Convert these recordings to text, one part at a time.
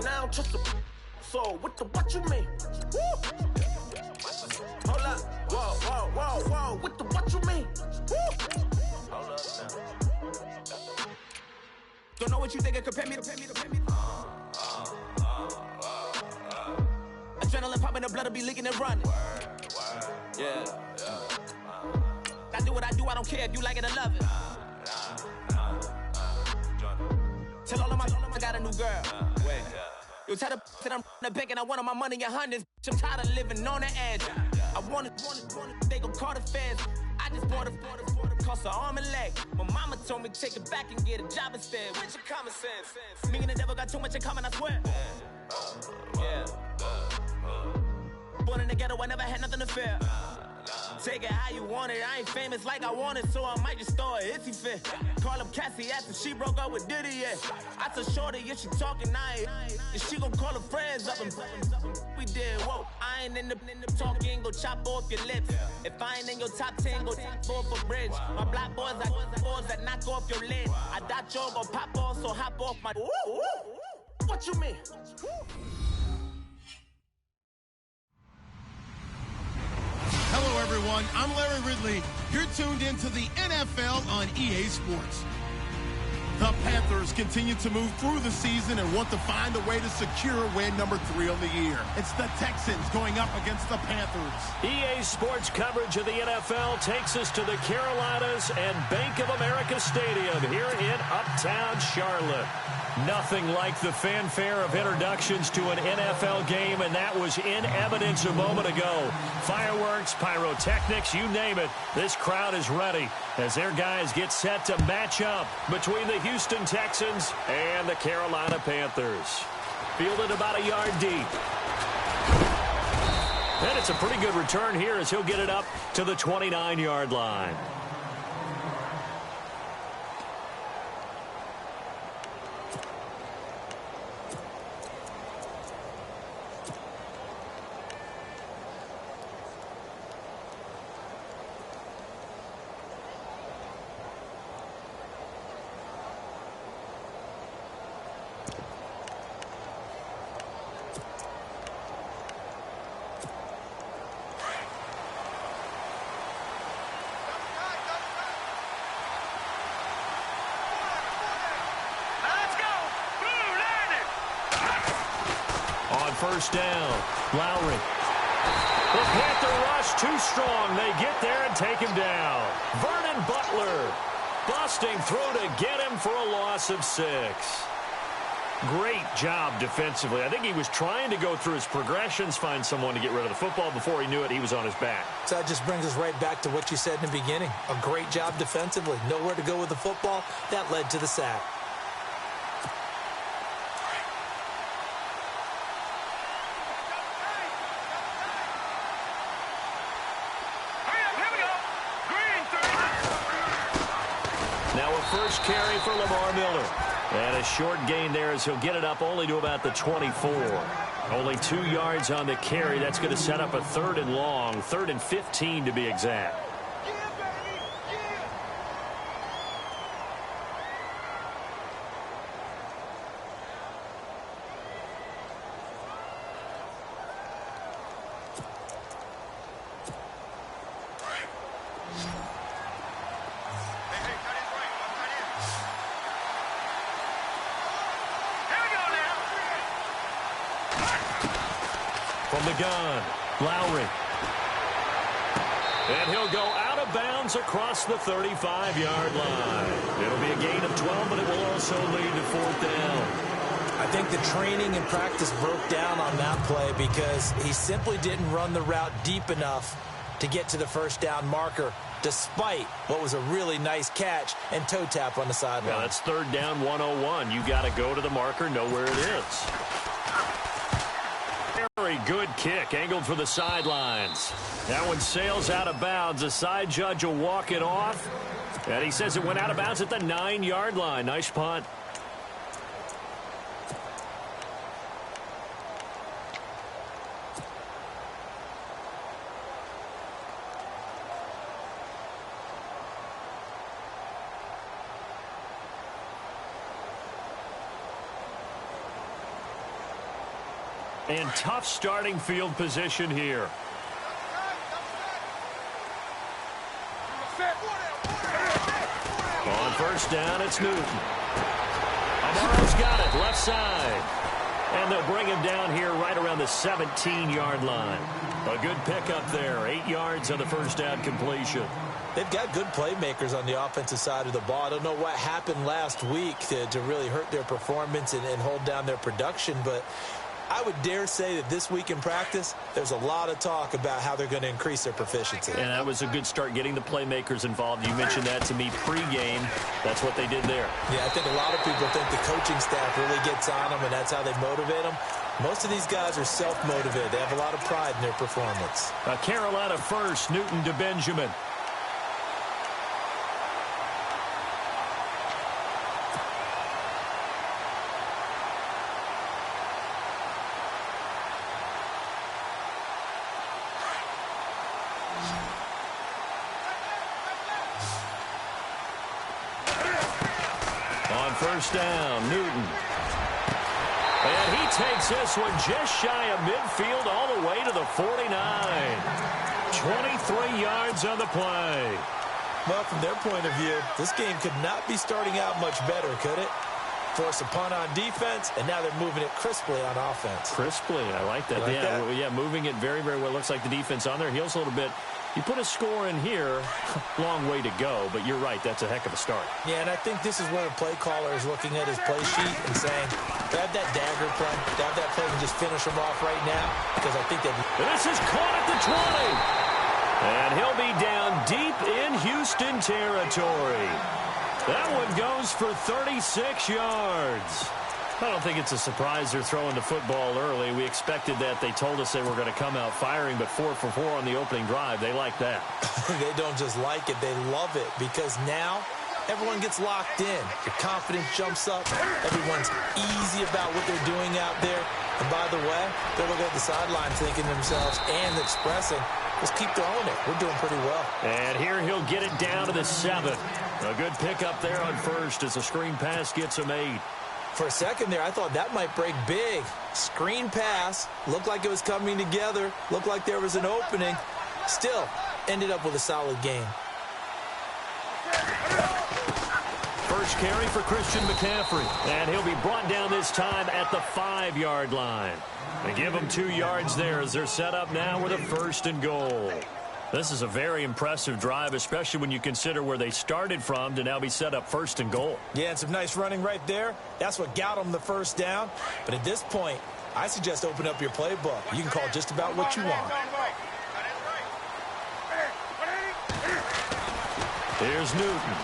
And I don't trust the so what you mean? Woo! Hold up, whoa, what you mean? Woo! Hold up now. Don't know what you think it compare me to. Adrenaline popping, the blood will be leaking and running. Yeah. I do what I do, I don't care if you like it or love it. Tell all of my I got a new girl. Wait. You tell the that I'm the bank and I want all my money in hundreds. I'm tired of living on the edge. I want it, they gon' call the feds. I just bought a cost an arm and leg. My mama told me take it back and get a job instead. Where's your common sense? Me and the devil got too much in common, I swear. Yeah. Born in the ghetto, I never had nothing to fear. Take it how you want it. I ain't famous like I want it, so I might just throw a hissy fit. Call up Cassie, asked if she broke up with Diddy, yeah. I told Shorty if she talking, and she gon' call her friends up and we did, whoa. I ain't in the talking, go chop off your lips. If I ain't in your top 10, go top 4 for bridge. My black boys, I boys that knock off your lid. I thought you gon' pop off, so hop off my. What you mean? Hello, everyone. I'm Larry Ridley. You're tuned into the NFL on EA Sports. The Panthers continue to move through the season and want to find a way to secure win number 3 on the year. It's the Texans going up against the Panthers. EA Sports coverage of the NFL takes us to the Carolinas and Bank of America Stadium here in Uptown Charlotte. Nothing like the fanfare of introductions to an NFL game, and that was in evidence a moment ago. Fireworks, pyrotechnics, you name it. This crowd is ready as their guys get set to match up between the Houston Texans and the Carolina Panthers. Fielded about a yard deep. And it's a pretty good return here as he'll get it up to the 29-yard line. First down, Lowry. The Panther rush too strong. They get there and take him down. Vernon Butler busting through to get him for a loss of 6. Great job defensively. I think he was trying to go through his progressions, find someone to get rid of the football. Before he knew it, he was on his back. So that just brings us right back to what you said in the beginning. A great job defensively. Nowhere to go with the football. That led to the sack. First carry for Lamar Miller. And a short gain there as he'll get it up only to about the 24. Only 2 yards on the carry. That's going to set up a 3rd and long, 3rd and 15 to be exact. From the gun, Lowry. And he'll go out of bounds across the 35-yard line. It'll be a gain of 12, but it will also lead to 4th down. I think the training and practice broke down on that play because he simply didn't run the route deep enough to get to the first down marker, despite what was a really nice catch and toe tap on the sideline. Yeah, that's 3rd down 101. You got to go to the marker, know where it is. Very good kick, angled for the sidelines. That one sails out of bounds. The side judge will walk it off. And he says it went out of bounds at the 9-yard line. Nice punt. And tough starting field position here. On first down, it's Newton. Amaro's got it, left side. And they'll bring him down here right around the 17-yard line. A good pickup there, 8 yards on the first down completion. They've got good playmakers on the offensive side of the ball. I don't know what happened last week to really hurt their performance and hold down their production, but I would dare say that this week in practice, there's a lot of talk about how they're going to increase their proficiency. And that was a good start, getting the playmakers involved. You mentioned that to me pregame. That's what they did there. Yeah, I think a lot of people think the coaching staff really gets on them, and that's how they motivate them. Most of these guys are self-motivated. They have a lot of pride in their performance. Carolina first, Newton to Benjamin. First down, Newton. And he takes this one just shy of midfield all the way to the 49. 23 yards on the play. Well, from their point of view, this game could not be starting out much better, could it? Force a punt on defense, and now they're moving it crisply on offense. Crisply, I like that. Yeah, moving it very, very well. Looks like the defense on their heels a little bit. You put a score in here, long way to go, but you're right, that's a heck of a start. Yeah, and I think this is where the play caller is looking at his play sheet and saying, grab that dagger play, grab that play and just finish him off right now, because I think that... This is caught at the 20. And he'll be down deep in Houston territory. That one goes for 36 yards. I don't think it's a surprise they're throwing the football early. We expected that. They told us they were going to come out firing, but 4 for 4 on the opening drive. They like that. They don't just like it. They love it, because now everyone gets locked in. Your confidence jumps up. Everyone's easy about what they're doing out there. And by the way, they're looking at the sideline thinking to themselves and expressing, let's keep throwing it. We're doing pretty well. And here he'll get it down to the 7. A good pickup there on first as the screen pass gets him 8. For a second there, I thought that might break big. Screen pass. Looked like it was coming together. Looked like there was an opening. Still, ended up with a solid game. First carry for Christian McCaffrey. And he'll be brought down this time at the 5-yard line. They give him 2 yards there as they're set up now with a 1st and goal. This is a very impressive drive, especially when you consider where they started from to now be set up 1st and goal. Yeah, and some nice running right there. That's what got them the first down. But at this point, I suggest open up your playbook. You can call just about what you want. Here's Newton.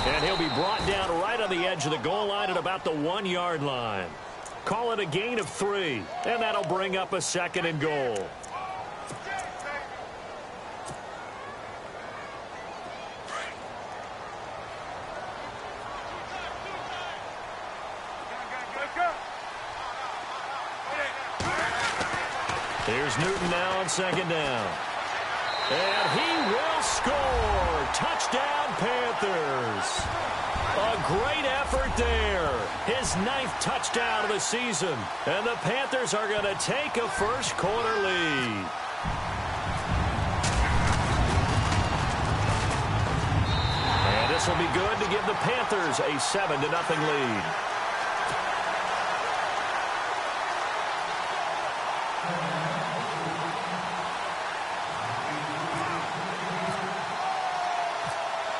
And he'll be brought down right on the edge of the goal line at about the 1-yard line. Call it a gain of 3, and that'll bring up a 2nd and goal. Here's Newton now on 2nd down. And he will score. Touchdown, Panthers. A great effort there. His 9th touchdown of the season. And the Panthers are going to take a first-quarter lead. And this will be good to give the Panthers a 7-0 lead.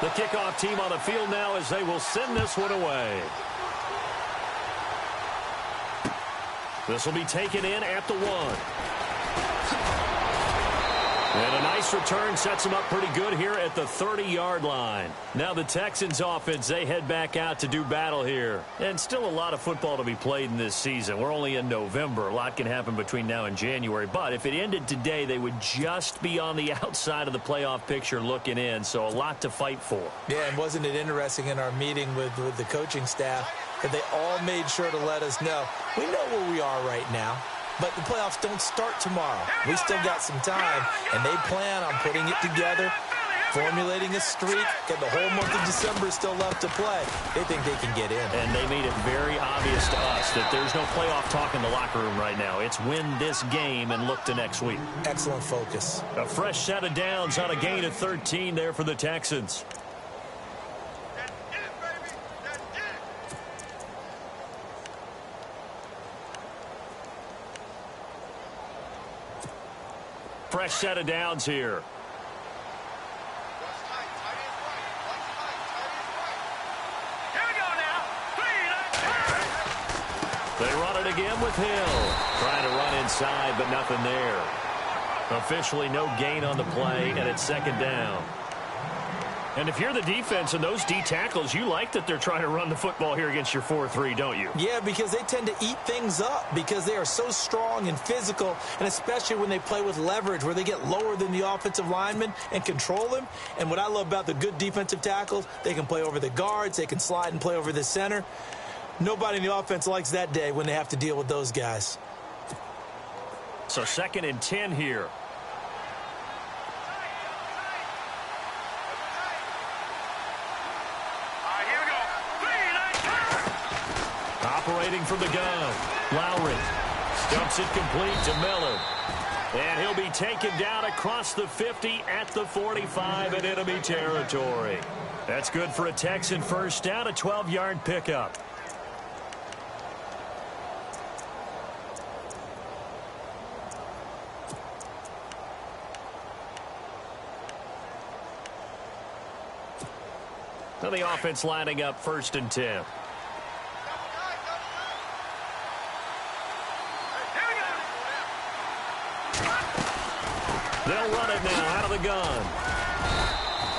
The kickoff team on the field now as they will send this one away. This will be taken in at the 1. And a nice return sets them up pretty good here at the 30-yard line. Now the Texans offense, they head back out to do battle here. And still a lot of football to be played in this season. We're only in November. A lot can happen between now and January. But if it ended today, they would just be on the outside of the playoff picture looking in. So a lot to fight for. Yeah, and wasn't it interesting in our meeting with the coaching staff that they all made sure to let us know, we know where we are right now. But the playoffs don't start tomorrow. We still got some time, and they plan on putting it together formulating a streak, and the whole month of December is still left to play. They think they can get in. And they made it very obvious to us that there's no playoff talk in the locker room right now. It's win this game and look to next week. Excellent focus. A fresh set of downs on a gain of 13 there for the Texans. Fresh set of downs here. They run it again with Hill. Trying to run inside, but nothing there. Officially no gain on the play, and it's second down. And if you're the defense and those D tackles, you like that they're trying to run the football here against your 4-3, don't you? Yeah, because they tend to eat things up because they are so strong and physical, and especially when they play with leverage where they get lower than the offensive linemen and control them. And what I love about the good defensive tackles, they can play over the guards, they can slide and play over the center. Nobody in the offense likes that day when they have to deal with those guys. So 2nd and 10 here. Operating from the gun, Lowry dumps it complete to Miller. And he'll be taken down across the 50 at the 45 in enemy territory. That's good for a Texan first down, a 12-yard pickup. Now the offense lining up 1st and 10. They'll run it now out of the gun.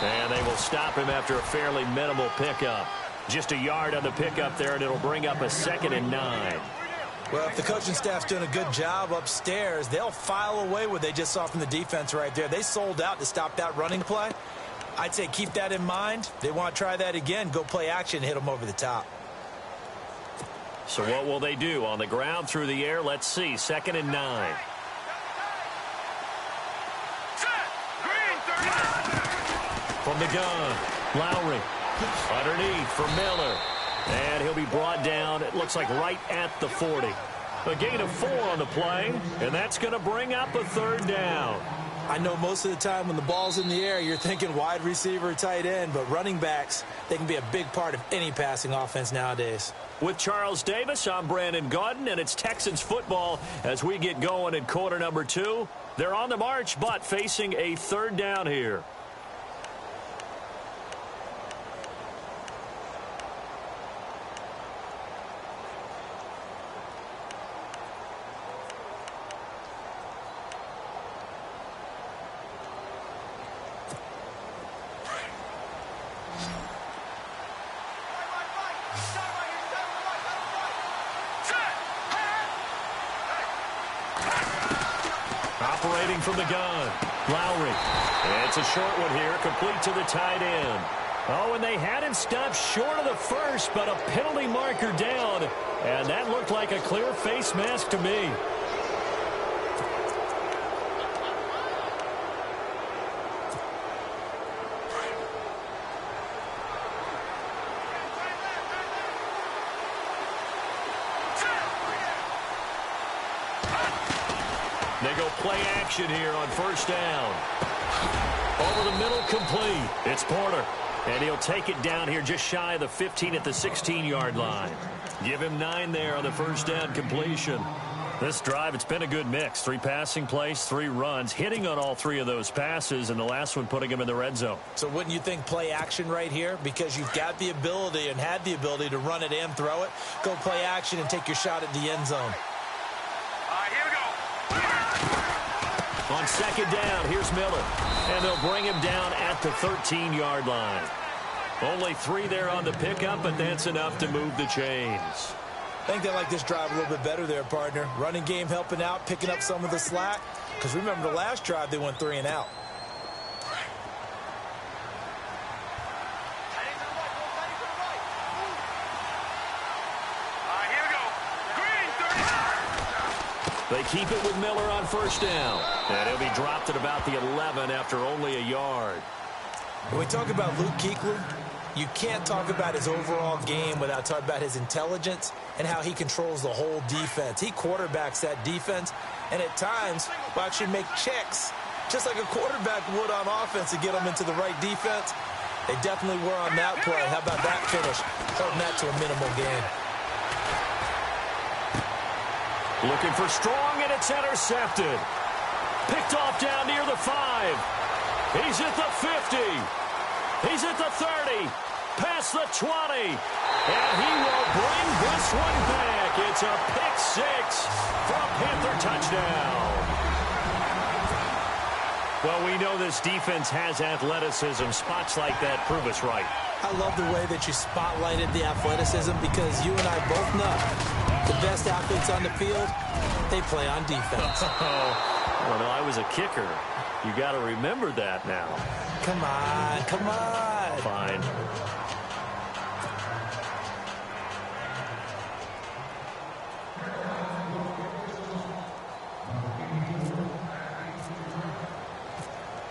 And they will stop him after a fairly minimal pickup. Just a yard on the pickup there, and it'll bring up a 2nd and 9. Well, if the coaching staff's doing a good job upstairs, they'll file away what they just saw from the defense right there. They sold out to stop that running play. I'd say keep that in mind. They want to try that again. Go play action, hit them over the top. So what will they do? On the ground, through the air, let's see. 2nd and 9. From the gun, Lowry underneath for Miller. And he'll be brought down, it looks like right at the 40. A gain of 4 on the play, and that's going to bring up a 3rd down. I know most of the time when the ball's in the air, you're thinking wide receiver, tight end, but running backs, they can be a big part of any passing offense nowadays. With Charles Davis, I'm Brandon Gaudin, and it's Texans football as we get going in quarter number 2. They're on the march, but facing a 3rd down here. Operating from the gun, Lowry. It's a short one here, complete to the tight end. Oh, and they had him stopped short of the first, but a penalty marker down. And that looked like a clear face mask to me. They go play action here on 1st down. Over the middle, complete. It's Porter. And he'll take it down here just shy of the 15 at the 16-yard line. Give him 9 there on the 1st down completion. This drive, it's been a good mix. 3 passing plays, 3 runs, hitting on all 3 of those passes, and the last one putting him in the red zone. So wouldn't you think play action right here? Because you've got the ability and had the ability to run it and throw it. Go play action and take your shot at the end zone. Here we go. On 2nd down, here's Miller. And they'll bring him down at the 13-yard line. Only 3 there on the pickup, but that's enough to move the chains. I think they like this drive a little bit better there, partner. Running game helping out, picking up some of the slack. Because remember the last drive, they went 3 and out. They keep it with Miller on 1st down. And he'll be dropped at about the 11 after only a yard. When we talk about Luke Kuechly, you can't talk about his overall game without talking about his intelligence and how he controls the whole defense. He quarterbacks that defense, and at times will actually make checks, just like a quarterback would on offense, to get them into the right defense. They definitely were on that play. How about that finish? Holding that to a minimal gain. Looking for strong, and it's intercepted. Picked off down near the 5. He's at the 50. He's at the 30. Past the 20. And he will bring this one back. It's a pick 6 for a Panther touchdown. Well, we know this defense has athleticism. Spots like that prove us right. I love the way that you spotlighted the athleticism, because you and I both know the best athletes on the field, they play on defense. Well, no, I was a kicker. You got to remember that now. Come on, come on. Fine.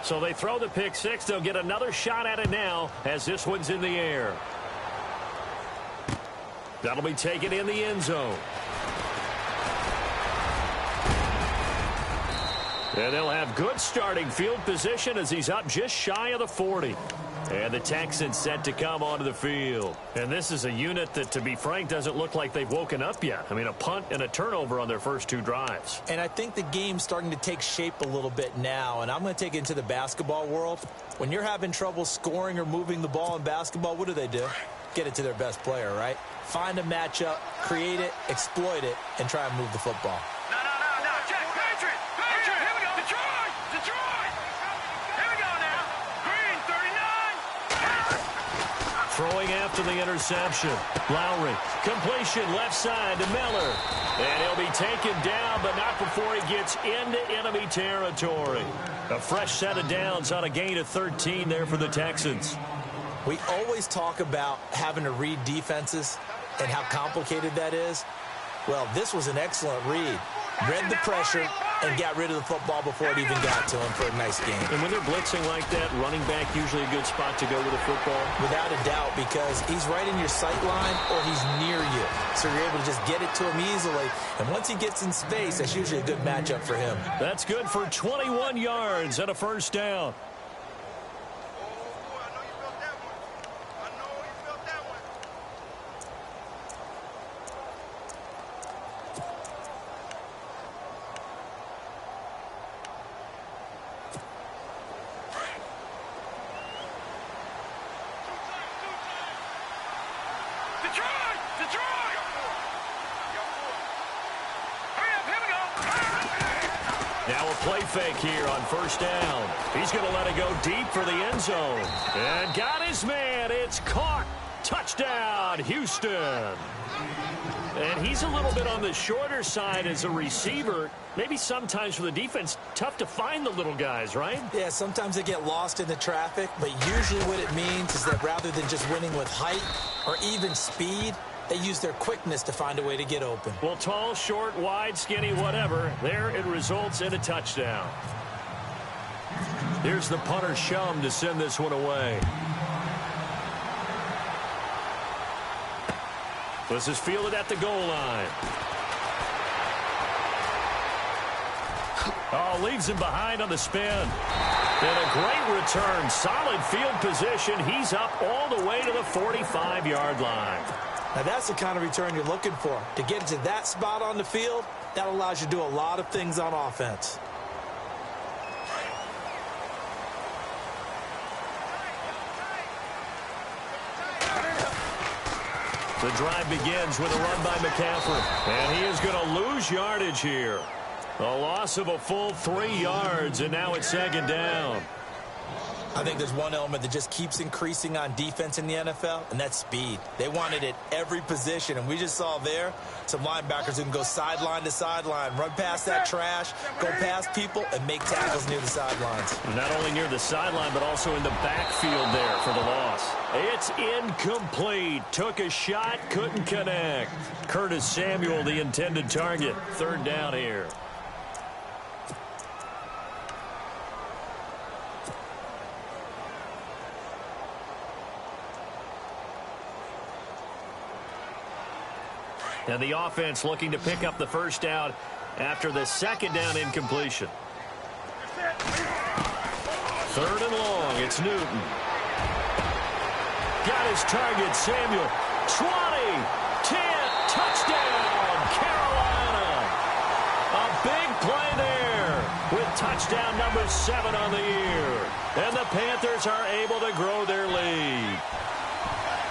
So they throw the pick 6. They'll get another shot at it now as this one's in the air. That'll be taken in the end zone. And they'll have good starting field position as he's up just shy of the 40. And the Texans set to come onto the field. And this is a unit that, to be frank, doesn't look like they've woken up yet. I mean, a punt and a turnover on their first 2 drives. And I think the game's starting to take shape a little bit now. And I'm going to take it into the basketball world. When you're having trouble scoring or moving the ball in basketball, what do? Get it to their best player, right? Find a matchup, create it, exploit it, and try and move the football. Throwing after the interception. Lowry. Completion left side to Miller. And he'll be taken down, but not before he gets into enemy territory. A fresh set of downs on a gain of 13 there for the Texans. We always talk about having to read defenses and how complicated that is. Well, this was an excellent read. Read the pressure and got rid of the football before it even got to him for a nice game. And when they're blitzing like that, running back usually a good spot to go with the football? Without a doubt, because he's right in your sight line or he's near you. So you're able to just get it to him easily. And once he gets in space, that's usually a good matchup for him. That's good for 21 yards and a first down. Now a play fake here on first down. He's going to let it go deep for the end zone. And got his man. It's caught. Touchdown, Houston. And he's a little bit on the shorter side as a receiver. Maybe sometimes for the defense, tough to find the little guys, right? Yeah, sometimes they get lost in the traffic, but usually what it means is that rather than just winning with height or even speed, they use their quickness to find a way to get open. Well, tall, short, wide, skinny, whatever, there it results in a touchdown. Here's the punter Shum to send this one away. This is fielded at the goal line. Oh, leaves him behind on the spin. And a great return. Solid field position. He's up all the way to the 45-yard line. Now, that's the kind of return you're looking for. To get to that spot on the field, that allows you to do a lot of things on offense. The drive begins with a run by McCaffrey. And he is going to lose yardage here. A loss of a full 3 yards, and now it's second down. I think there's one element that just keeps increasing on defense in the NFL, and that's speed. They want it at every position, and we just saw there some linebackers who can go sideline to sideline, run past that trash, go past people, and make tackles near the sidelines. Not only near the sideline, but also in the backfield there for the loss. It's incomplete. Took a shot, couldn't connect. Curtis Samuel, the intended target. Third down here. And the offense looking to pick up the first down after the second down incompletion. 3rd and long. It's Newton. Got his target, Samuel. 20, 10, touchdown, Carolina. A big play there with touchdown number 7 on the year. And the Panthers are able to grow their lead.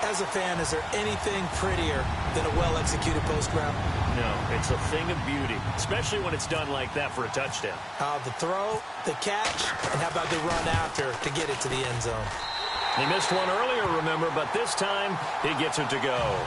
As a fan, is there anything prettier than a well-executed post route? No, it's a thing of beauty, especially when it's done like that for a touchdown. The throw, the catch, and how about the run after to get it to the end zone? He missed one earlier, remember, but this time he gets it to go.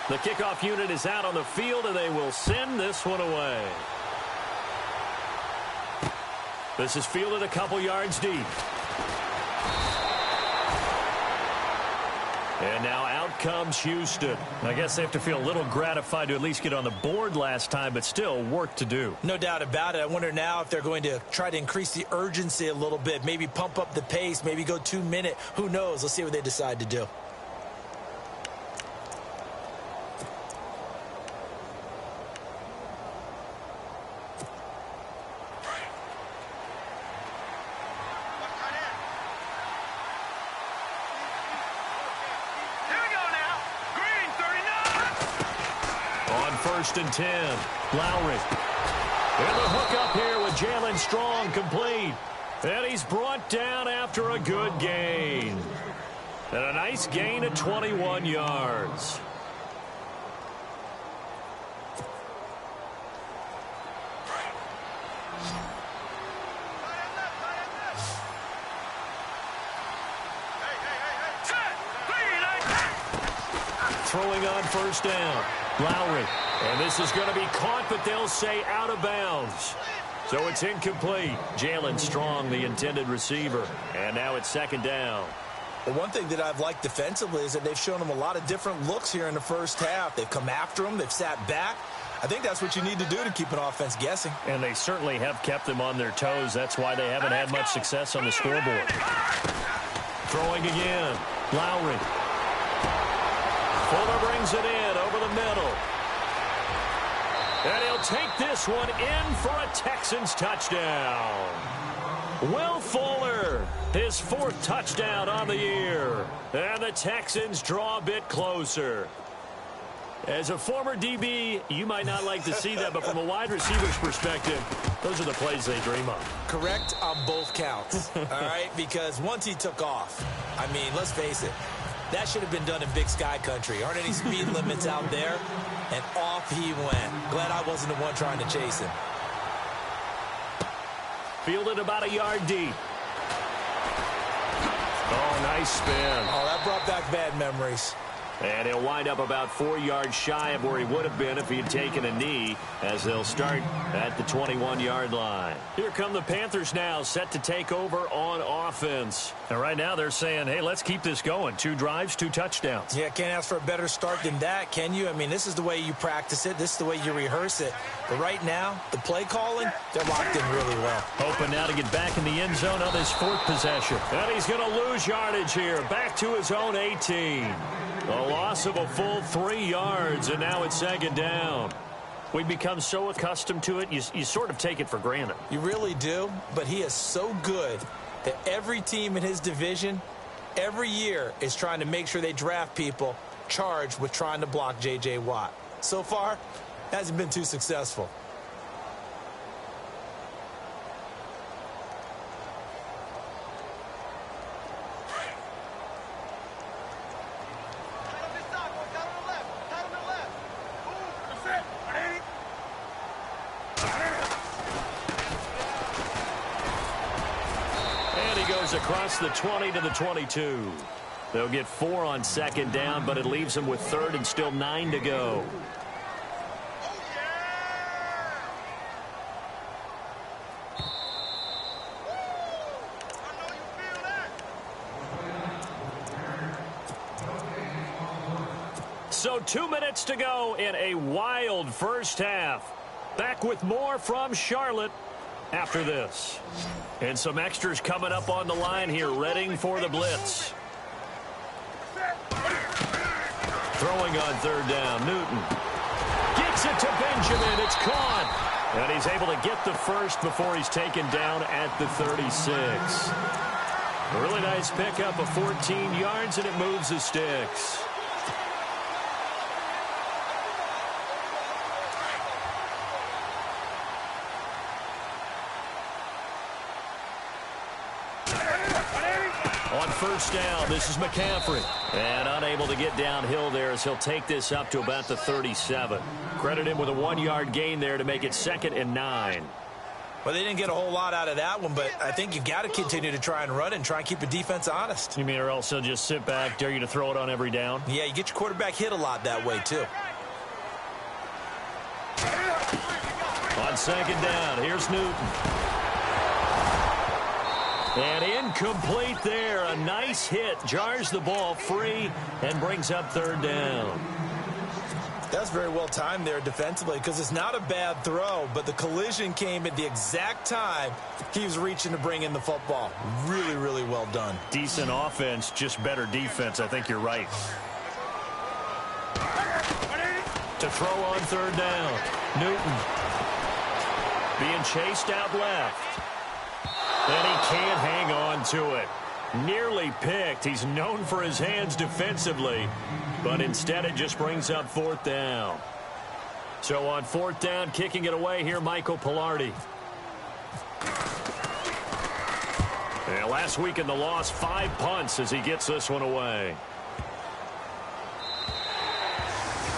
The kickoff unit is out on the field, and they will send this one away. This is fielded a couple yards deep. And now out comes Houston. I guess they have to feel a little gratified to at least get on the board last time, but still work to do. No doubt about it. I wonder now if they're going to try to increase the urgency a little bit, maybe pump up the pace, maybe go 2-minute. Who knows? Let's see what they decide to do. First and 10. Lowry. And the hook up here with Jalen Strong complete. And he's brought down after a good gain. And a nice gain of 21 yards. Throwing on first down. Lowry. And this is going to be caught, but they'll say out of bounds. So it's incomplete. Jalen Strong, the intended receiver. And now it's second down. Well, one thing that I've liked defensively is that they've shown them a lot of different looks here in the first half. They've come after them. They've sat back. I think that's what you need to do to keep an offense guessing. And they certainly have kept them on their toes. That's why they haven't had much success on the scoreboard. Throwing again. Lowry. Fuller brings it in over the middle. And he'll take this one in for a Texans touchdown. Will Fuller, his 4th touchdown on the year. And the Texans draw a bit closer. As a former DB, you might not like to see that, but from a wide receiver's perspective, those are the plays they dream of. Correct on both counts, all right? Because once he took off, I mean, let's face it, that should have been done in Big Sky country. Aren't any speed limits out there? And off he went. Glad I wasn't the one trying to chase him. Fielded about a yard deep. Oh, nice spin. Oh, that brought back bad memories. And he'll wind up about 4 yards shy of where he would have been if he had taken a knee, as they'll start at the 21-yard line. Here come the Panthers now, set to take over on offense. And right now they're saying, hey, let's keep this going. 2 drives, 2 touchdowns. Yeah, can't ask for a better start than that, can you? I mean, this is the way you practice it. This is the way you rehearse it. But right now, the play calling, they're locked in really well. Hoping now to get back in the end zone on his 4th possession. And he's going to lose yardage here, back to his own 18. A loss of a full 3 yards, and now it's second down. We become so accustomed to it, you sort of take it for granted. You really do, but he is so good that every team in his division, every year, is trying to make sure they draft people charged with trying to block J.J. Watt. So far, hasn't been too successful. Across the 20 to the 22. They'll get 4 on second down, but it leaves them with 3rd and still 9 to go. So 2 minutes to go in a wild first half. Back with more from Charlotte after this. And some extras coming up on the line here, readying for the blitz. Throwing on third down, Newton. Gets it to Benjamin. It's caught. And he's able to get the first before he's taken down at the 36. A really nice pickup of 14 yards, and it moves the sticks. On first down, this is McCaffrey. And unable to get downhill there as he'll take this up to about the 37. Credit him with a 1-yard gain there to make it 2nd and 9. Well, they didn't get a whole lot out of that one, but I think you've got to continue to try and run and try and keep the defense honest. You mean or else he'll just sit back, dare you to throw it on every down? Yeah, you get your quarterback hit a lot that way, too. On 2nd down, here's Newton. And incomplete there. A nice hit. Jars the ball free and brings up 3rd down. That's very well timed there defensively because it's not a bad throw, but the collision came at the exact time he was reaching to bring in the football. Really, really well done. Decent offense, just better defense. I think you're right. To throw on 3rd down. Newton being chased out left. And he can't hang on to it. Nearly picked. He's known for his hands defensively, but instead it just brings up 4th down. So on 4th down, kicking it away here, Michael Pilardi. And last week in the loss, 5 punts as he gets this one away.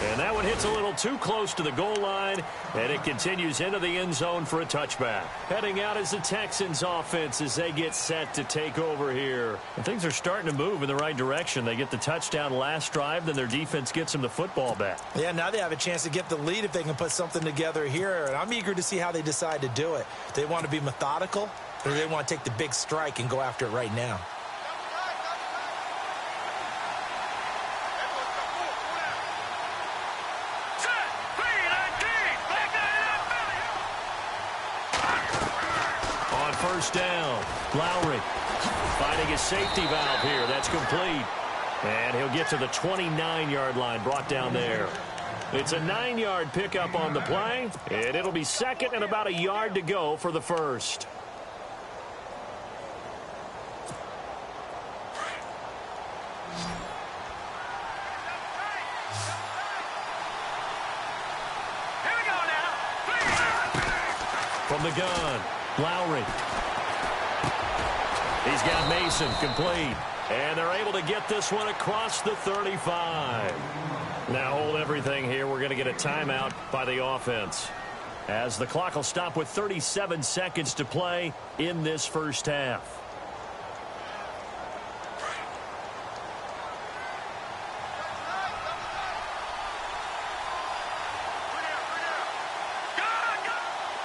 And that one hits a little too close to the goal line, and it continues into the end zone for a touchback. Heading out is the Texans offense as they get set to take over here. And things are starting to move in the right direction. They get the touchdown last drive, then their defense gets them the football back. Yeah, now they have a chance to get the lead if they can put something together here, and I'm eager to see how they decide to do it. They want to be methodical, or they want to take the big strike and go after it right now. First down. Lowry finding his safety valve here. That's complete. And he'll get to the 29-yard line, brought down there. It's a 9-yard pickup on the play, and it'll be 2nd and about a yard to go for the first. Here we go now. From the gun, Lowry. He's got Mason complete. And they're able to get this one across the 35. Now hold everything here. We're going to get a timeout by the offense, as the clock will stop with 37 seconds to play in this first half.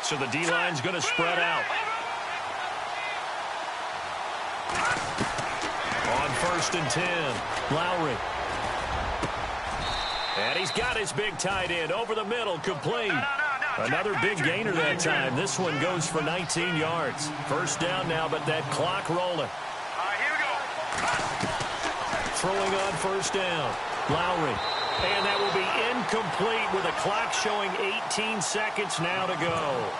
So the D-line's going to spread out. On 1st and 10, Lowry. And he's got his big tight end over the middle, complete. Another big gainer that time. This one goes for 19 yards. First down now, but that clock rolling. Here we go. Throwing on first down, Lowry. And that will be incomplete with a clock showing 18 seconds now to go.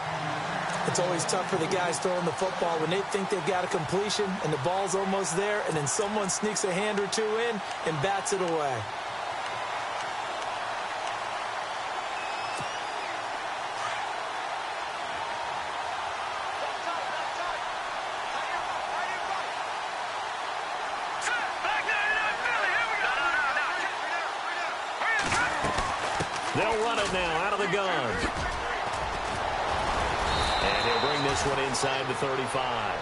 It's always tough for the guys throwing the football when they think they've got a completion and the ball's almost there, and then someone sneaks a hand or two in and bats it away. They'll run it now out of the gun. And he'll bring this one inside the 35.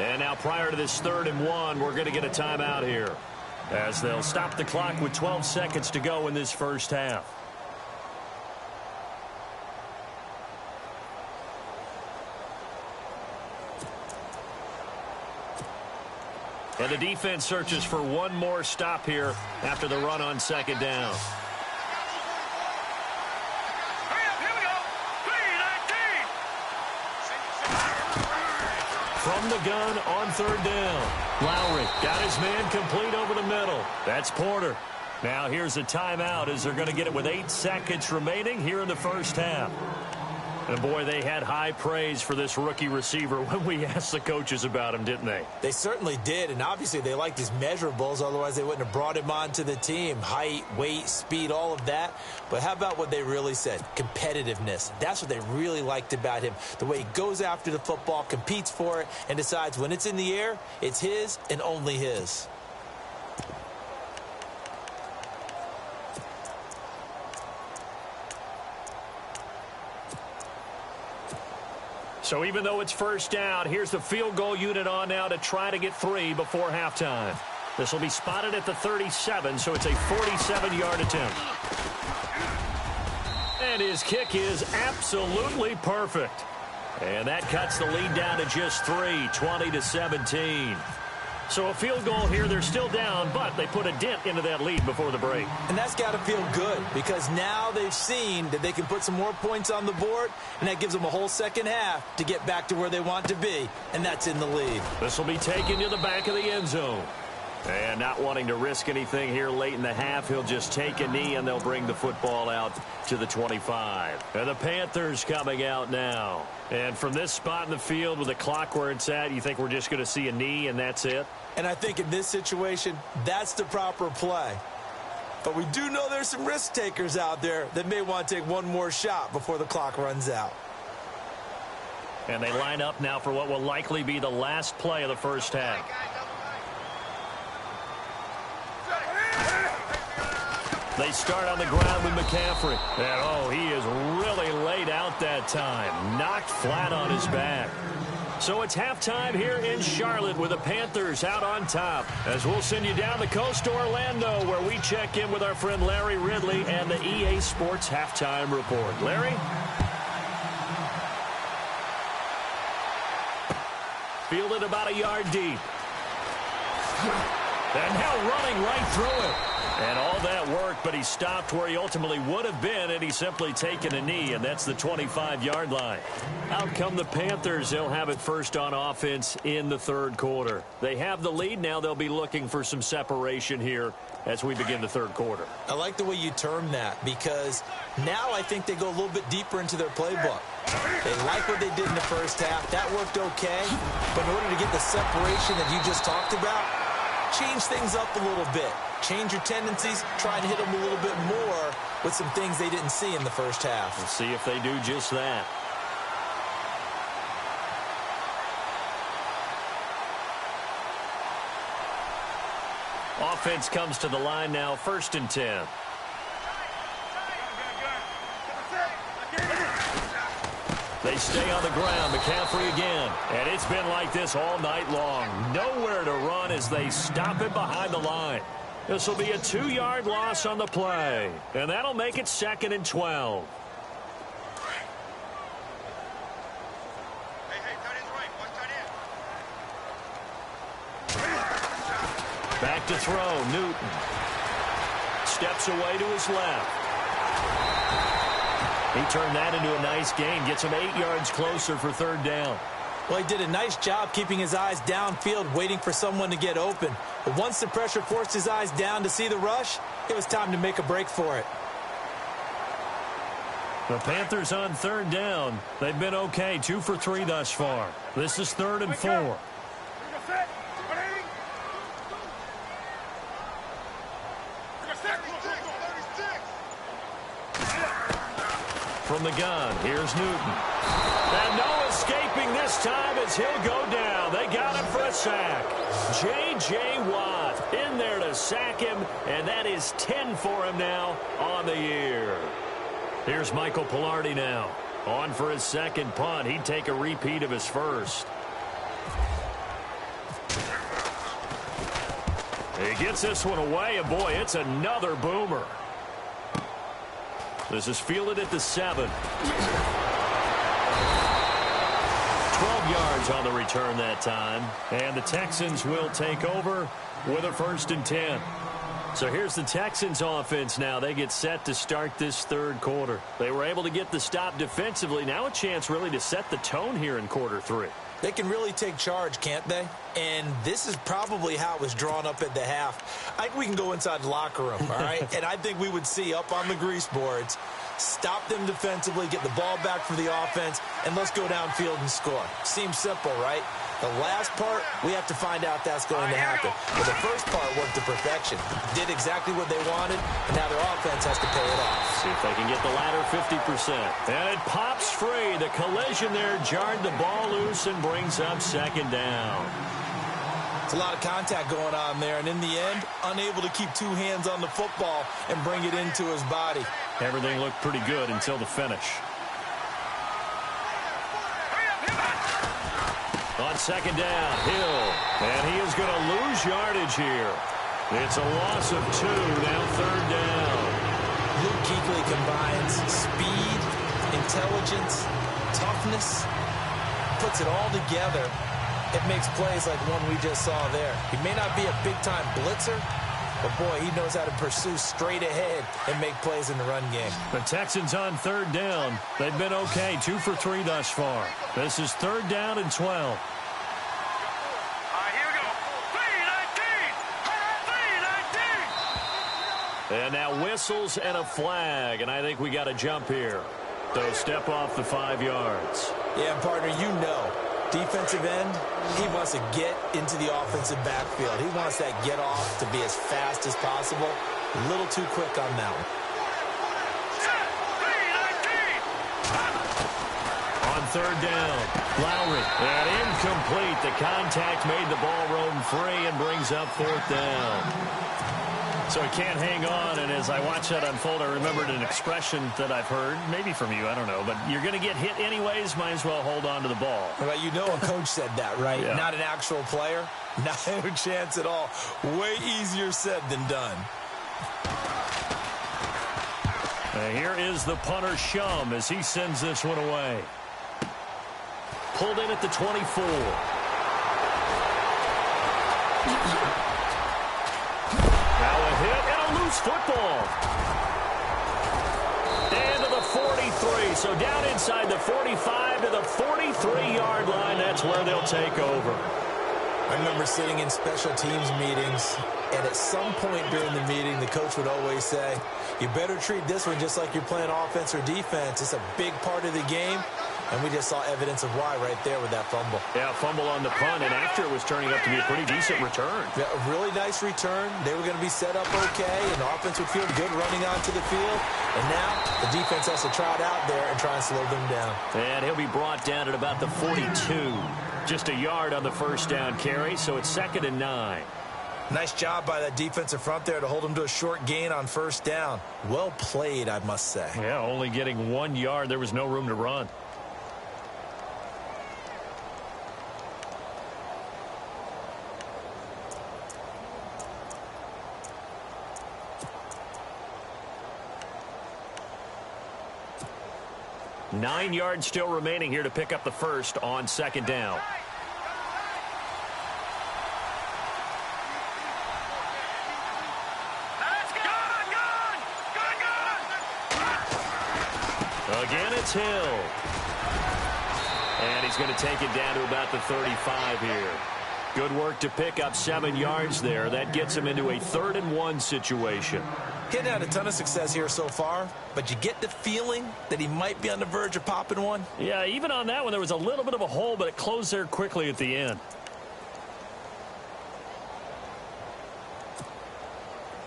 And now prior to this 3rd and 1, we're going to get a timeout here, as they'll stop the clock with 12 seconds to go in this first half. And the defense searches for one more stop here after the run on second down. From the gun on third down. Lowry got his man complete over the middle. That's Porter. Now here's a timeout as they're going to get it with 8 seconds remaining here in the first half. And, boy, they had high praise for this rookie receiver when we asked the coaches about him, didn't they? They certainly did, and obviously they liked his measurables. Otherwise, they wouldn't have brought him onto the team. Height, weight, speed, all of that. But how about what they really said? Competitiveness. That's what they really liked about him. The way he goes after the football, competes for it, and decides when it's in the air, it's his and only his. So even though it's first down, here's the field goal unit on now to try to get 3 before halftime. This will be spotted at the 37, so it's a 47-yard attempt. And his kick is absolutely perfect. And that cuts the lead down to just 3, 20-17. So a field goal here, they're still down, but they put a dent into that lead before the break. And that's got to feel good because now they've seen that they can put some more points on the board, and that gives them a whole second half to get back to where they want to be, and that's in the lead. This will be taken to the back of the end zone. And not wanting to risk anything here late in the half, he'll just take a knee, and they'll bring the football out to the 25. And the Panthers coming out now. And from this spot in the field with the clock where it's at, you think we're just going to see a knee and that's it? And I think in this situation, that's the proper play. But we do know there's some risk takers out there that may want to take one more shot before the clock runs out. And they line up now for what will likely be the last play of the first half. They start on the ground with McCaffrey. And, oh, he is really laid out that time. Knocked flat on his back. So it's halftime here in Charlotte with the Panthers out on top. As we'll send you down the coast to Orlando where we check in with our friend Larry Ridley and the EA Sports Halftime Report. Larry? Fielded about a yard deep. And now running right through it. And all that worked, but he stopped where he ultimately would have been, and he's simply taken a knee, and that's the 25-yard line. Out come the Panthers. They'll have it first on offense in the third quarter. They have the lead. Now they'll be looking for some separation here as we begin the third quarter. I like the way you term that because now I think they go a little bit deeper into their playbook. They like what they did in the first half. That worked okay, but in order to get the separation that you just talked about, change things up a little bit. Change your tendencies, try and hit them a little bit more with some things they didn't see in the first half. We'll see if they do just that. Offense comes to the line now, 1st and 10. They stay on the ground. McCaffrey again. And it's been like this all night long. Nowhere to run as they stop it behind the line. This will be a 2-yard loss on the play. And that'll make it 2nd and 12. Back to throw. Newton. Steps away to his left. He turned that into a nice gain. Gets him 8 yards closer for 3rd down. Well, he did a nice job keeping his eyes downfield, waiting for someone to get open. But once the pressure forced his eyes down to see the rush, it was time to make a break for it. The Panthers on 3rd down. They've been okay, 2 for 3 thus far. This is 3rd and 4. From the gun, here's Newton. And no escaping this time as he'll go down. They got him for a sack. J.J. Watt in there to sack him, and that is 10 for him now on the year. Here's Michael Pilardi now. On for his 2nd punt. He'd take a repeat of his first. He gets this one away, and boy, it's another boomer. This is fielded at the 7. 12 yards on the return that time. And the Texans will take over with a 1st and 10. So here's the Texans offense now. They get set to start this third quarter. They were able to get the stop defensively. Now a chance really to set the tone here in quarter 3. They can really take charge, can't they? And this is probably how it was drawn up at the half. I think we can go inside the locker room, all right? And I think we would see up on the grease boards, stop them defensively, get the ball back for the offense, and let's go downfield and score. Seems simple, right? The last part, we have to find out that's going to happen. But the first part worked to perfection. Did exactly what they wanted, and now their offense has to pay it off. See if they can get the latter 50%. And it pops free. The collision there jarred the ball loose and brings up 2nd down. It's a lot of contact going on there, and in the end, unable to keep 2 hands on the football and bring it into his body. Everything looked pretty good until the finish. On 2nd down, Hill. And he is going to lose yardage here. It's a loss of 2, now 3rd down. Luke Kuechly combines speed, intelligence, toughness, puts it all together. It makes plays like one we just saw there. He may not be a big-time blitzer, but, boy, he knows how to pursue straight ahead and make plays in the run game. The Texans on 3rd down. They've been okay, 2 for 3 thus far. This is 3rd down and 12. And now whistles and a flag, and I think we got a jump here. So step off the 5 yards. Yeah, partner, you know, defensive end, he wants to get into the offensive backfield. He wants that get off to be as fast as possible. A little too quick on that one. On 3rd down, Lowry. And incomplete. The contact made the ball roam free and brings up 4th down. So he can't hang on, and as I watch that unfold, I remembered an expression that I've heard, maybe from you, I don't know, but you're going to get hit anyways, might as well hold on to the ball. Well, you know a coach said that, right? Yeah. Not an actual player. No chance at all. Way easier said than done. Here is the punter, Shum, as he sends this one away. Pulled in at the 24. Now a hit and a loose football. And to the 43. So down inside the 45 to the 43-yard line. That's where they'll take over. I remember sitting in special teams meetings, and at some point during the meeting, the coach would always say, you better treat this one just like you're playing offense or defense. It's a big part of the game. And we just saw evidence of why right there with that fumble. Yeah, fumble on the punt, and after it was turning up to be a pretty decent return. Yeah, a really nice return. They were going to be set up okay, and the offense would feel good running onto the field. And now the defense has to trot out there and try and slow them down. And he'll be brought down at about the 42. Just a yard on the 1st down carry, so it's 2nd and 9. Nice job by that defensive front there to hold him to a short gain on 1st down. Well played, I must say. Yeah, only getting 1 yard. There was no room to run. Nine yards still remaining here to pick up the first on 2nd down. Again, it's Hill. And he's going to take it down to about the 35 here. Good work to pick up 7 yards there. That gets him into a 3rd and 1 situation. He hadn't had a ton of success here so far, but you get the feeling that he might be on the verge of popping one. Yeah, even on that one, there was a little bit of a hole, but it closed there quickly at the end.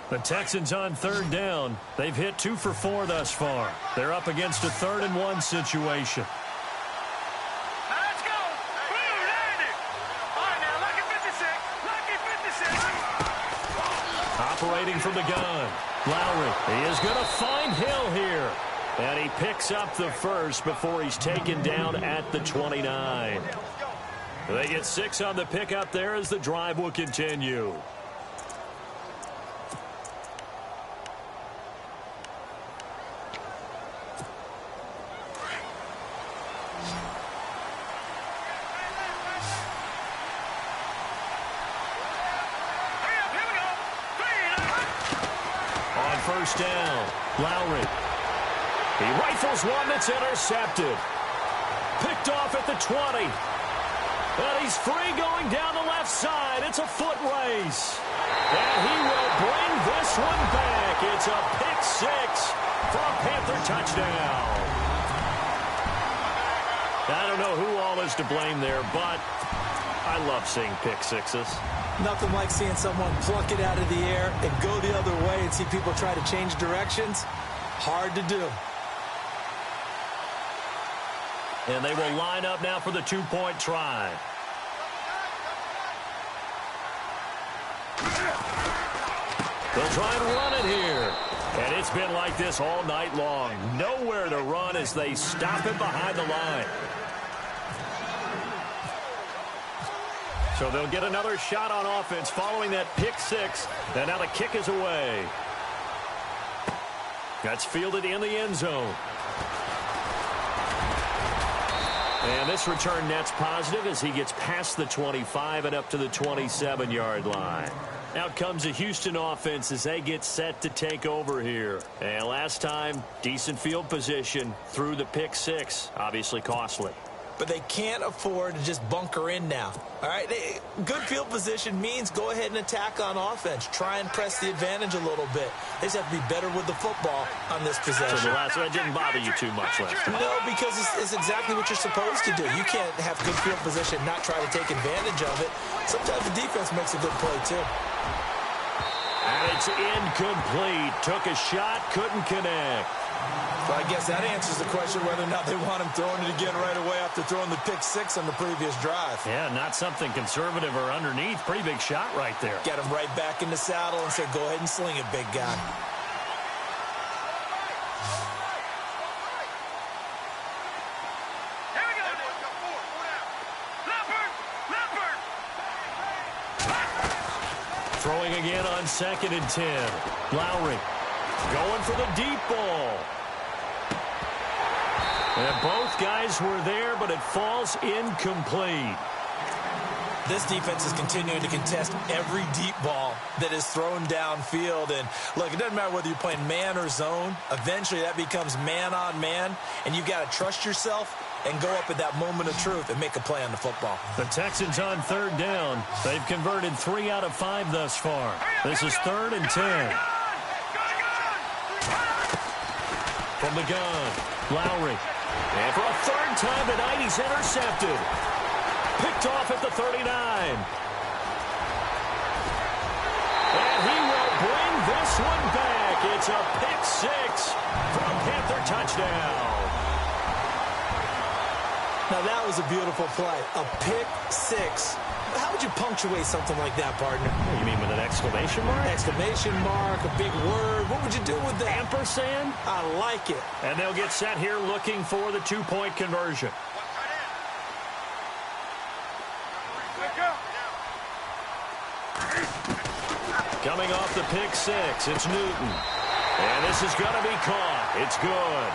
The Texans on 3rd down. They've hit 2 for 4 thus far. They're up against a 3rd and 1 situation. Let's go. Boom, landed. All right, now, lucky 56. Lucky 56. Operating from the gun. Lowry, he is going to find Hill here. And he picks up the first before he's taken down at the 29. They get 6 on the pickup there as the drive will continue. first down. Lowry. He rifles one that's intercepted. Picked off at the 20. And he's free going down the left side. It's a foot race. And he will bring this one back. It's a pick six for a Panther touchdown. I don't know who all is to blame there, but I love seeing pick sixes. Nothing like seeing someone pluck it out of the air and go the other way and see people try to change directions. Hard to do. And they will line up now for the two-point try. They'll try and run it here. And it's been like this all night long. Nowhere to run as they stop it behind the line. So they'll get another shot on offense following that pick six. And now the kick is away. That's fielded in the end zone. And this return net's positive as he gets past the 25 and up to the 27-yard line. Out comes the Houston offense as they get set to take over here. And last time, decent field position through the pick six. Obviously costly. But they can't afford to just bunker in now. All right, good field position means go ahead and attack on offense. Try and press the advantage a little bit. They just have to be better with the football on this possession. So the last one didn't bother you too much last time. No, because it's exactly what you're supposed to do. You can't have good field position, not try to take advantage of it. Sometimes the defense makes a good play, too. And it's incomplete. Took a shot, couldn't connect. Well, I guess that answers the question whether or not they want him throwing it again right away after throwing the pick six on the previous drive. Yeah, not something conservative or underneath. Pretty big shot right there. Get him right back in the saddle and say, go ahead and sling it, big guy. Here we go. Leopard. Throwing again on 2nd and 10. Lowry going for the deep ball. And both guys were there, but it falls incomplete. This defense is continuing to contest every deep ball that is thrown downfield. And, look, it doesn't matter whether you're playing man or zone. Eventually, that becomes man-on-man, and you've got to trust yourself and go up at that moment of truth and make a play on the football. The Texans on 3rd down. They've converted 3 out of 5 thus far. This is 3rd and 10. From the gun, Lowry. And for a 3rd time tonight, he's intercepted. Picked off at the 39. And he will bring this one back. It's a pick six for a Panther touchdown. Now, that was a beautiful play. A pick six. How would you punctuate something like that, partner? You mean with an exclamation mark? Exclamation mark, a big word. What would you do with that? Ampersand? I like it. And they'll get set here looking for the two-point conversion. Coming off the pick six, it's Newton. And this is going to be caught. It's good.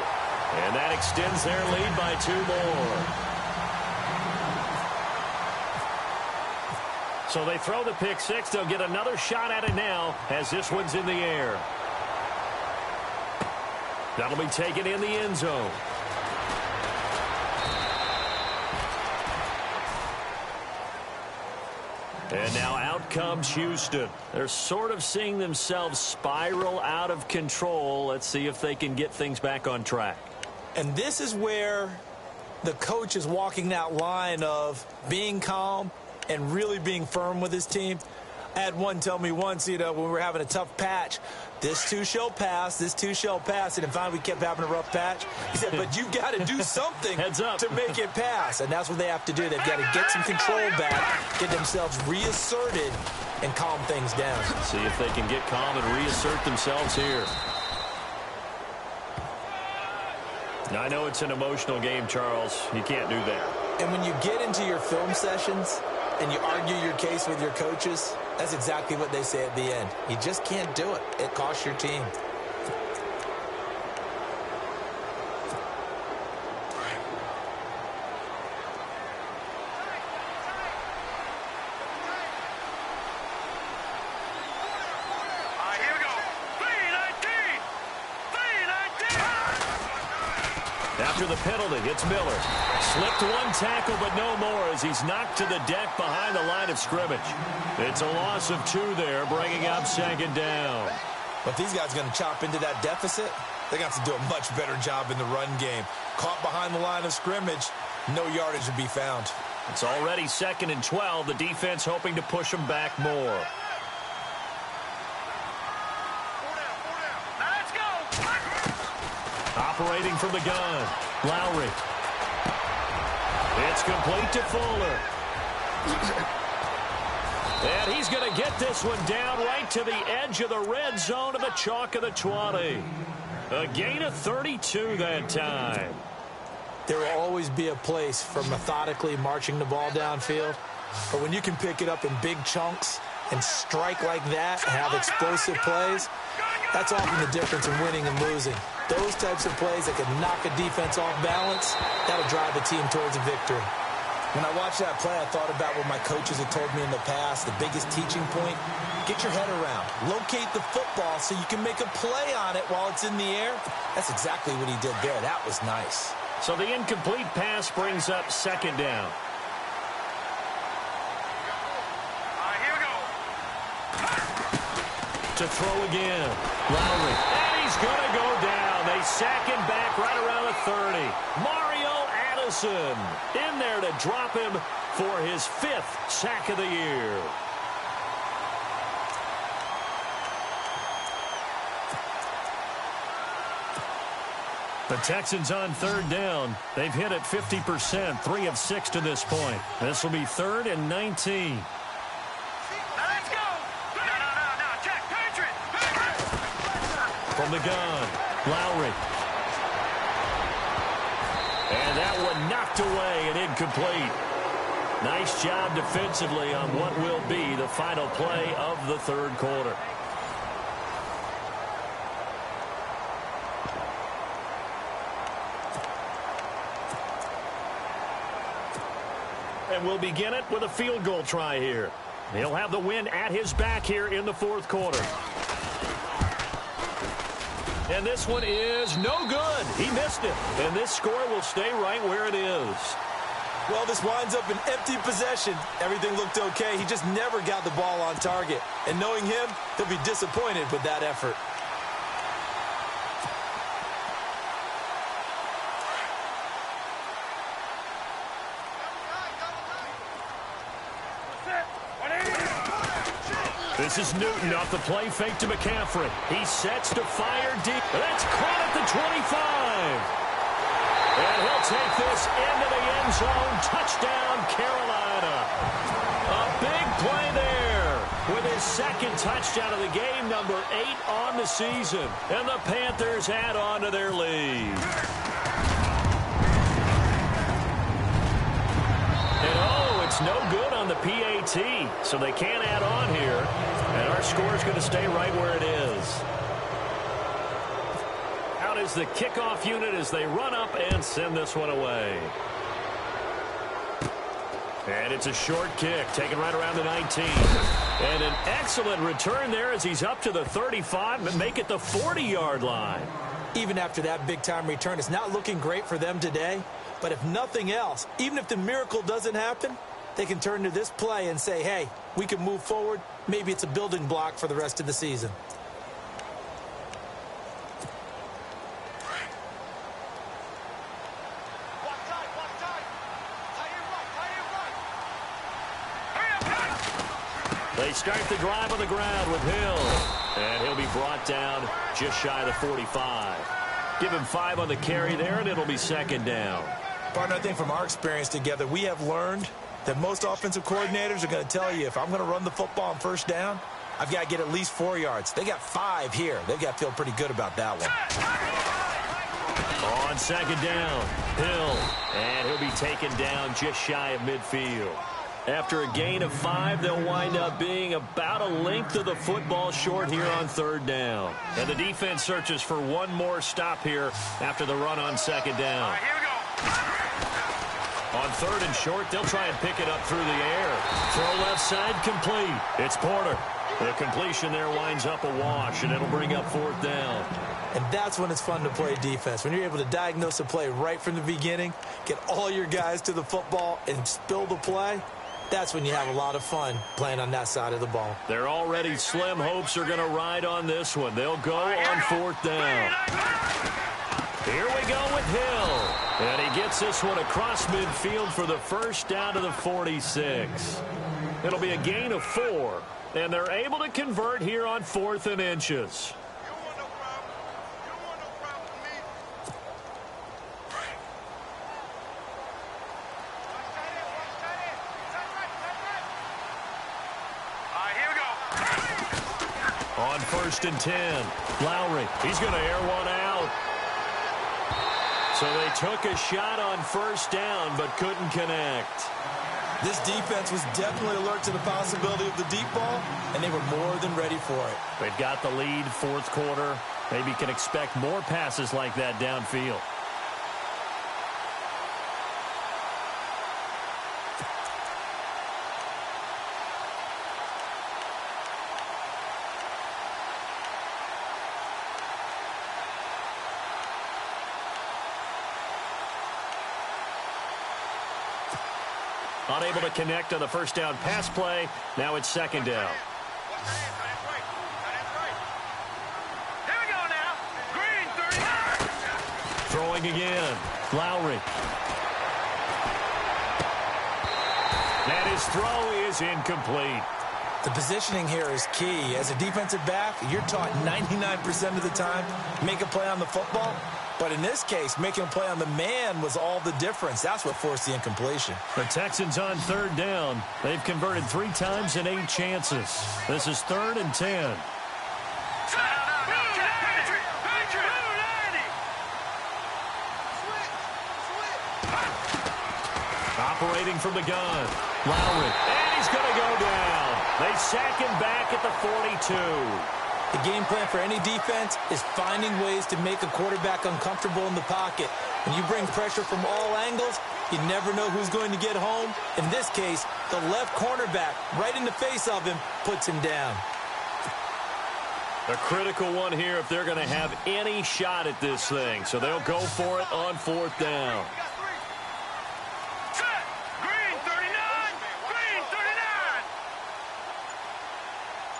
And that extends their lead by 2 more. So they throw the pick six. They'll get another shot at it now as this one's in the air. That'll be taken in the end zone. And now out comes Houston. They're sort of seeing themselves spiral out of control. Let's see if they can get things back on track. And this is where the coach is walking that line of being calm and really being firm with his team. I had one tell me once, when we were having a tough patch, this too shall pass, this too shall pass. And finally we kept having a rough patch. He said, but you've got to do something Heads up. to make it pass. And that's what they have to do. They've got to get some control back, get themselves reasserted, and calm things down. See if they can get calm and reassert themselves here. Now, I know it's an emotional game, Charles. You can't do that. And when you get into your film sessions and you argue your case with your coaches, that's exactly what they say at the end. You just can't do it. It costs your team. Here we go. 3-19. After the penalty, it's Miller. Slipped one tackle, but no more as he's knocked to the deck behind the line of scrimmage. It's a loss of 2 there, bringing up second down. But these guys are going to chop into that deficit. They're going to have to do a much better job in the run game. Caught behind the line of scrimmage, no yardage to be found. It's already 2nd and 12. The defense hoping to push them back more. Operating from the gun, Lowry. It's complete to Fuller. And he's going to get this one down right to the edge of the red zone of the chalk of the 20. A gain of 32 that time. There will always be a place for methodically marching the ball downfield. But when you can pick it up in big chunks and strike like that and have explosive plays, that's often the difference in winning and losing. Those types of plays that can knock a defense off balance, that'll drive a team towards a victory. When I watched that play, I thought about what my coaches had told me in the past. The biggest teaching point, get your head around. Locate the football so you can make a play on it while it's in the air. That's exactly what he did there. That was nice. So the incomplete pass brings up second down. Here we go. To throw again. Lowry. And he's going to go down. They sack him back right around the 30. Mario Addison in there to drop him for his 5th sack of the year. The Texans on 3rd down. They've hit it 50%, 3 of 6 to this point. This will be 3rd and 19. Let's go. No. Check. Patriot. From the gun, Lowry. And that one knocked away and incomplete. Nice job defensively on what will be the final play of the 3rd quarter. And we'll begin it with a field goal try here. He'll have the win at his back here in the 4th quarter. And this one is no good. He missed it. And this score will stay right where it is. Well, this winds up an empty possession. Everything looked okay. He just never got the ball on target. And knowing him, he'll be disappointed with that effort. This is Newton off the play fake to McCaffrey. He sets to fire deep. That's caught at the 25. And he'll take this into the end zone. Touchdown, Carolina. A big play there with his 2nd touchdown of the game, number 8 on the season. And the Panthers add on to their lead. And it's no good on the PAT, so they can't add on here. And our score is going to stay right where it is. Out is the kickoff unit as they run up and send this one away. And it's a short kick, taken right around the 19. And an excellent return there as he's up to the 35 and make it the 40-yard line. Even after that big-time return, it's not looking great for them today. But if nothing else, even if the miracle doesn't happen, they can turn to this play and say, hey, we can move forward. Maybe it's a building block for the rest of the season. They start the drive on the ground with Hill. And he'll be brought down just shy of the 45. Give him 5 on the carry there, and it'll be 2nd down. Partner, I think from our experience together, we have learned that most offensive coordinators are going to tell you, if I'm going to run the football on 1st down, I've got to get at least 4 yards. They got 5 here. They've got to feel pretty good about that one. On 2nd down, Hill. And he'll be taken down just shy of midfield. After a gain of 5, they'll wind up being about a length of the football short here on 3rd down. And the defense searches for one more stop here after the run on 2nd down. Here we go. On 3rd and short, they'll try and pick it up through the air. Throw left side complete. It's Porter. The completion there winds up a wash, and it'll bring up 4th down. And that's when it's fun to play defense. When you're able to diagnose a play right from the beginning, get all your guys to the football, and spill the play, that's when you have a lot of fun playing on that side of the ball. Their already slim hopes are going to ride on this one. They'll go on 4th down. Here we go with Hill. And he gets this one across midfield for the first down to the 46. It'll be a gain of 4. And they're able to convert here on 4th and inches. On 1st and 10, Lowry, he's going to air one out. So they took a shot on 1st down, but couldn't connect. This defense was definitely alert to the possibility of the deep ball, and they were more than ready for it. They've got the lead, 4th quarter. Maybe can expect more passes like that downfield. Unable to connect on the 1st down pass play. Now it's 2nd down. Here we go now. Green 39. Throwing again. Lowry. And his throw is incomplete. The positioning here is key. As a defensive back, you're taught 99% of the time, make a play on the football. But in this case, making a play on the man was all the difference. That's what forced the incompletion. The Texans on 3rd down. They've converted 3 times in 8 chances. This is 3rd and 10. Operating from the gun. Lowry. And he's going to go down. They sack him back at the 42. The game plan for any defense is finding ways to make a quarterback uncomfortable in the pocket. When you bring pressure from all angles, you never know who's going to get home. In this case, the left cornerback, right in the face of him, puts him down. A critical one here if they're going to have any shot at this thing. So they'll go for it on 4th down. Green 39. Green 39.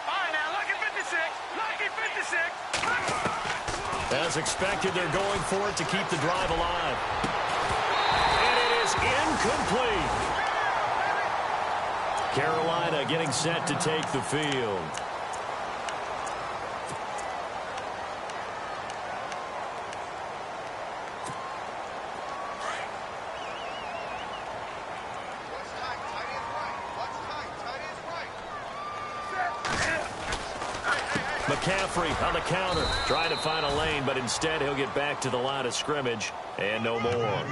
All right, now, lucky 56. Lucky 56. As expected, they're going for it to keep the drive alive. And it is incomplete. Carolina getting set to take the field. McCaffrey on the counter, trying to find a lane, but instead he'll get back to the line of scrimmage, and no more.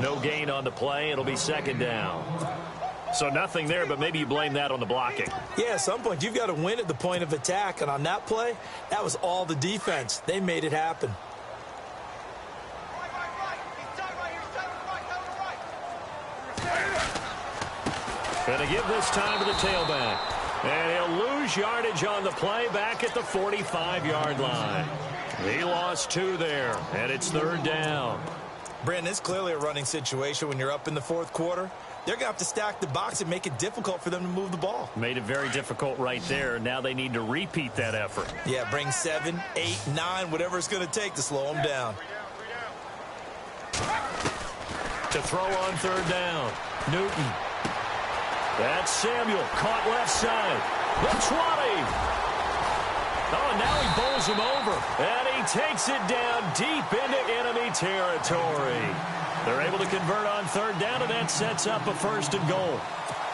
No gain on the play. It'll be 2nd down. So nothing there, but maybe you blame that on the blocking. Yeah, at some point you've got to win at the point of attack, and on that play, that was all the defense. They made it happen. Going to give this time to the tailback. And he'll lose yardage on the play back at the 45-yard line. He lost 2 there, and it's 3rd down. Brandon, it's clearly a running situation when you're up in the 4th quarter. They're going to have to stack the box and make it difficult for them to move the ball. Made it very difficult right there. Now they need to repeat that effort. Yeah, bring 7, 8, 9, whatever it's going to take to slow them down. To throw on 3rd down. Newton. That's Samuel, caught left side. The 20. Oh, now he bowls him over. And he takes it down deep into enemy territory. They're able to convert on 3rd down, and that sets up a 1st and goal.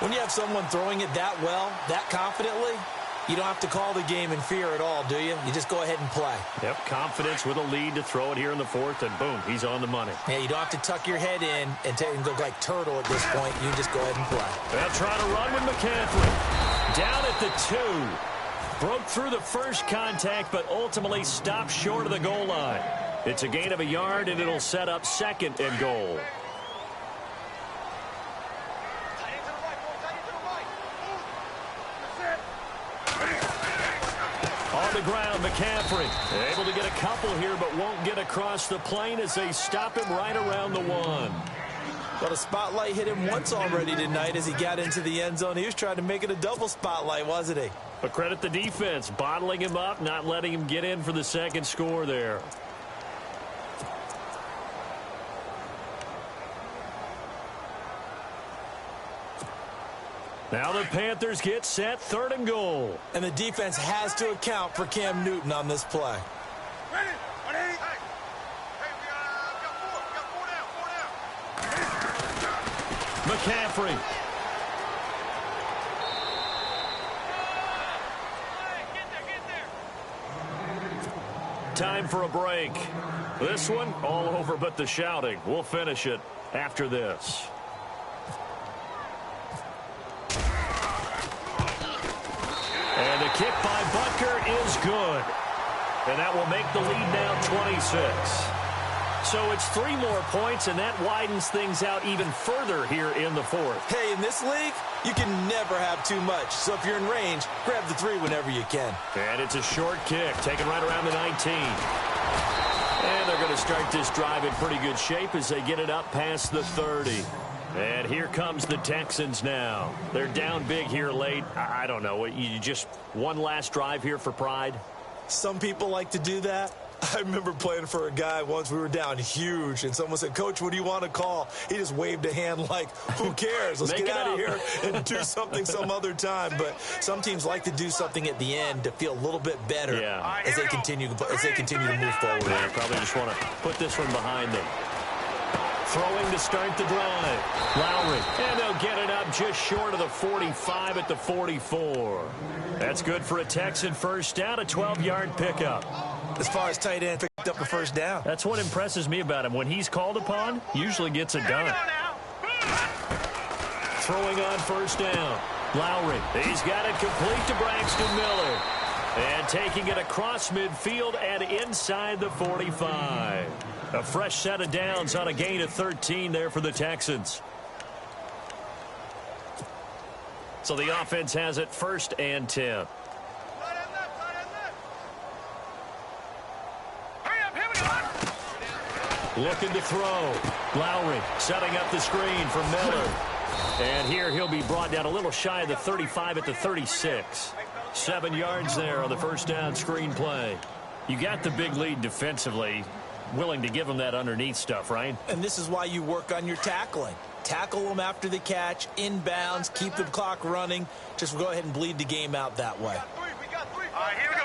When you have someone throwing it that well, that confidently, you don't have to call the game in fear at all, do you? You just go ahead and play. Yep, confidence with a lead to throw it here in the 4th, and boom, he's on the money. Yeah, you don't have to tuck your head in and go like turtle at this point. You just go ahead and play. They'll try to run with McCaffrey. Down at the 2. Broke through the first contact, but ultimately stopped short of the goal line. It's a gain of a yard, and it'll set up 2nd and goal. ground, McCaffrey. Able to get a couple here, but won't get across the plane as they stop him right around the 1. Well, the spotlight hit him once already tonight as he got into the end zone. He was trying to make it a double spotlight, wasn't he? But credit the defense, bottling him up, not letting him get in for the second score there. Now the Panthers get set, 3rd and goal. And the defense has to account for Cam Newton on this play. Ready? Ready? Hey, we got four down. McCaffrey. Get there. Time for a break. This one, all over but the shouting. We'll finish it after this. And the kick by Butker is good. And that will make the lead now 26. So it's 3 more points, and that widens things out even further here in the 4th. Hey, in this league, you can never have too much. So if you're in range, grab the 3 whenever you can. And it's a short kick, taken right around the 19. And they're going to start this drive in pretty good shape as they get it up past the 30. And here comes the Texans now. They're down big here late. I don't know. You just one last drive here for pride? Some people like to do that. I remember playing for a guy once. We were down huge, and someone said, "Coach, what do you want to call?" He just waved a hand like, who cares? Let's get out of here and do something some other time. But some teams like to do something at the end to feel a little bit better as they continue to move forward. Yeah, probably just want to put this one behind them. Throwing to start the drive. Lowry. And they'll get it up just short of the 45 at the 44. That's good for a Texan first down, a 12-yard pickup. As far as tight end picked up a first down. That's what impresses me about him. When he's called upon, usually gets it done. Throwing on first down. Lowry. He's got it complete to Braxton Miller. And taking it across midfield and inside the 45. A fresh set of downs on a gain of 13 there for the Texans. So the offense has it 1st and 10. Looking to throw. Lowry setting up the screen for Miller. And here he'll be brought down a little shy of the 35 at the 36. 7 yards there on the first down screen play. You got the big lead defensively. Willing to give them that underneath stuff, right? And this is why you work on your tackling. Tackle them after the catch, inbounds, keep the clock running. Just go ahead and bleed the game out that way. We got three. All right, here we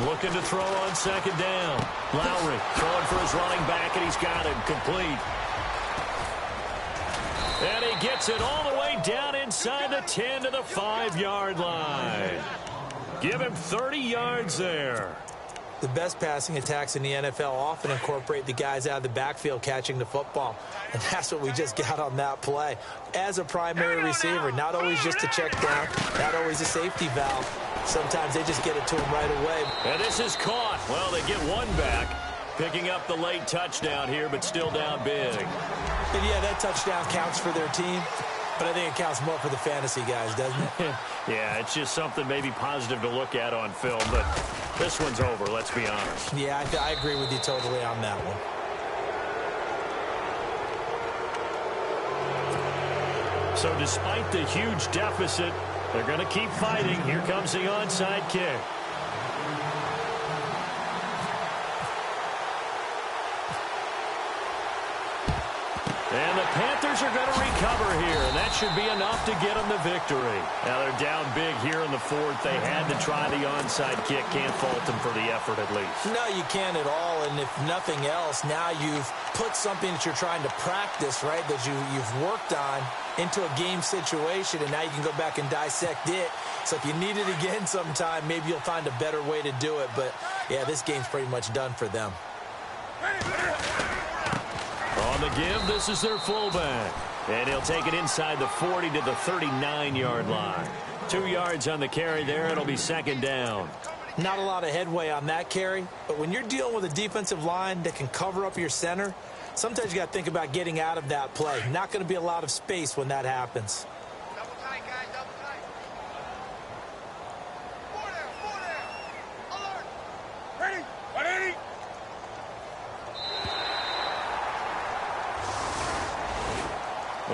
go. Looking to throw on second down. Lowry throwing for his running back, and he's got it complete. And he gets it all the way down inside the 10 to the 5-yard line. Give him 30 yards there. The best passing attacks in the NFL often incorporate the guys out of the backfield catching the football. And that's what we just got on that play. As a primary receiver, not always just a check down, not always a safety valve. Sometimes they just get it to him right away. And this is caught. Well, they get one back. Picking up the late touchdown here, but still down big. And yeah, that touchdown counts for their team. But I think it counts more for the fantasy guys, doesn't it? Yeah, it's just something maybe positive to look at on film, but this one's over, let's be honest. Yeah, I agree with you totally on that one. So despite the huge deficit, they're going to keep fighting. Here comes the onside kick. And the Panthers are going to recover here, and that should be enough to get them the victory. Now they're down big here in the 4th. They had to try the onside kick. Can't fault them for the effort at least. No, you can't at all, and if nothing else, now you've put something that you're trying to practice, right, that you've worked on into a game situation, and now you can go back and dissect it. So if you need it again sometime, maybe you'll find a better way to do it. But, yeah, this game's pretty much done for them. On the give, this is their fullback. And he'll take it inside the 40 to the 39-yard line. 2 yards on the carry there. It'll be second down. Not a lot of headway on that carry, but when you're dealing with a defensive line that can cover up your center, sometimes you got to think about getting out of that play. Not going to be a lot of space when that happens. Double tight, guys, double tight. Four there.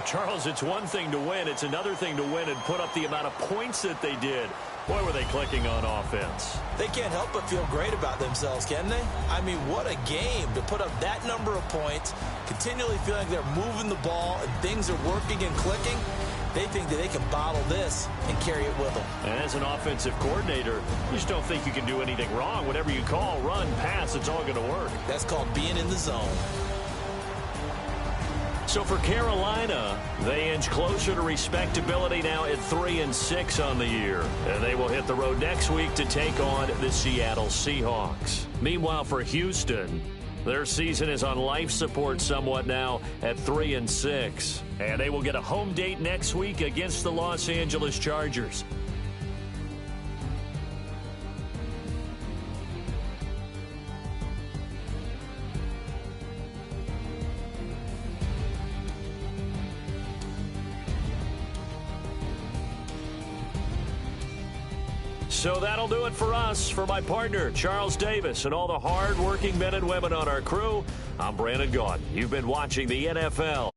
Charles, it's one thing to win. It's another thing to win and put up the amount of points that they did. Boy, were they clicking on offense. They can't help but feel great about themselves, can they? I mean, what a game to put up that number of points, continually feeling they're moving the ball and things are working and clicking. They think that they can bottle this and carry it with them. And as an offensive coordinator, you just don't think you can do anything wrong. Whatever you call, run, pass, it's all going to work. That's called being in the zone. So for Carolina, they inch closer to respectability now at 3-6 on the year. And they will hit the road next week to take on the Seattle Seahawks. Meanwhile, for Houston, their season is on life support somewhat now at 3-6. And they will get a home date next week against the Los Angeles Chargers. So that'll do it for us. For my partner, Charles Davis, and all the hard-working men and women on our crew, I'm Brandon Gaudin. You've been watching the NFL.